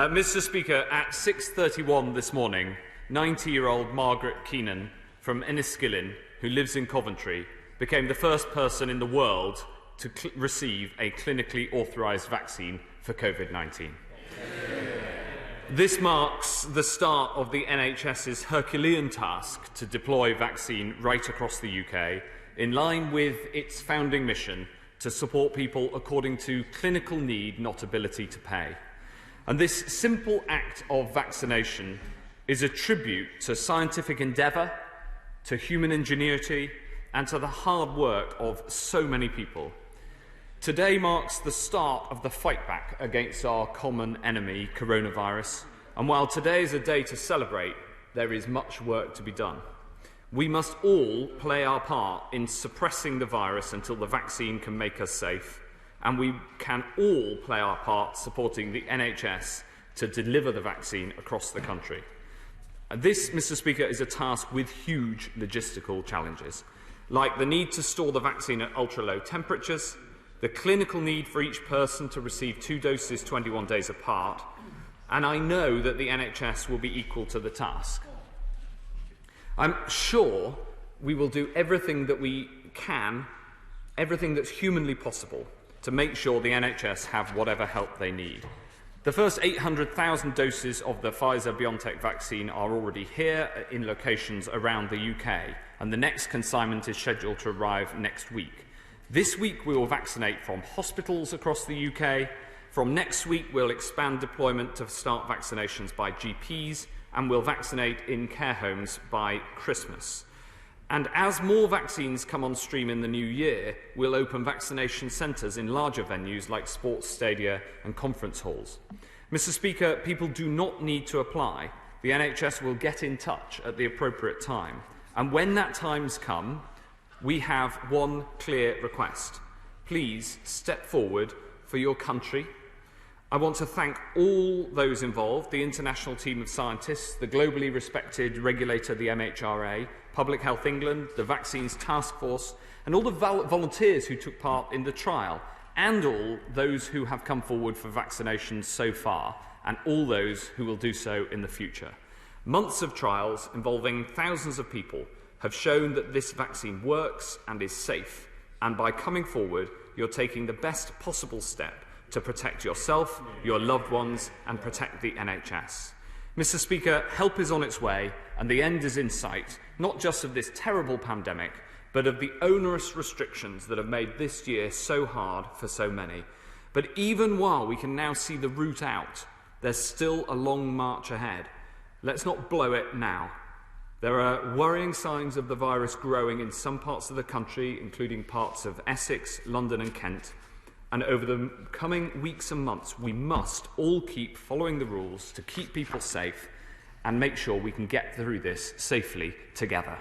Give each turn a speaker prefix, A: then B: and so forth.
A: Mr. Speaker, at 6:31 this morning, 90-year-old Margaret Keenan from Enniskillen, who lives in Coventry, became the first person in the world to receive a clinically authorised vaccine for COVID-19. This marks the start of the NHS's Herculean task to deploy vaccine right across the UK, in line with its founding mission to support people according to clinical need, not ability to pay. And this simple act of vaccination is a tribute to scientific endeavour, to human ingenuity, and to the hard work of so many people. Today marks the start of the fight back against our common enemy, coronavirus. And while today is a day to celebrate, there is much work to be done. We must all play our part in suppressing the virus until the vaccine can make us safe. And we can all play our part supporting the NHS to deliver the vaccine across the country. This, Mr. Speaker, is a task with huge logistical challenges, like the need to store the vaccine at ultra-low temperatures, the clinical need for each person to receive 2 doses 21 days apart, and I know that the NHS will be equal to the task. I'm sure we will do everything that we can, everything that's humanly possible, to make sure the NHS have whatever help they need. The first 800,000 doses of the Pfizer-BioNTech vaccine are already here in locations around the UK, and the next consignment is scheduled to arrive next week. This week we will vaccinate from hospitals across the UK. From next week we'll expand deployment to start vaccinations by GPs, and we'll vaccinate in care homes by Christmas. And as more vaccines come on stream in the new year, we'll open vaccination centres in larger venues like sports stadia and conference halls. Mr. Speaker, people do not need to apply. The NHS will get in touch at the appropriate time. And when that time's come, we have one clear request. Please step forward for your country. I want to thank all those involved, the international team of scientists, the globally respected regulator, the MHRA, Public Health England, the Vaccines Task Force, and all the volunteers who took part in the trial, and all those who have come forward for vaccinations so far, and all those who will do so in the future. Months of trials involving thousands of people have shown that this vaccine works and is safe, and by coming forward, you're taking the best possible step to protect yourself, your loved ones, and protect the NHS. Mr. Speaker, help is on its way, and the end is in sight, not just of this terrible pandemic, but of the onerous restrictions that have made this year so hard for so many. But even while we can now see the route out, there's still a long march ahead. Let's not blow it now. There are worrying signs of the virus growing in some parts of the country, including parts of Essex, London and Kent. And over the coming weeks and months, we must all keep following the rules to keep people safe and make sure we can get through this safely together.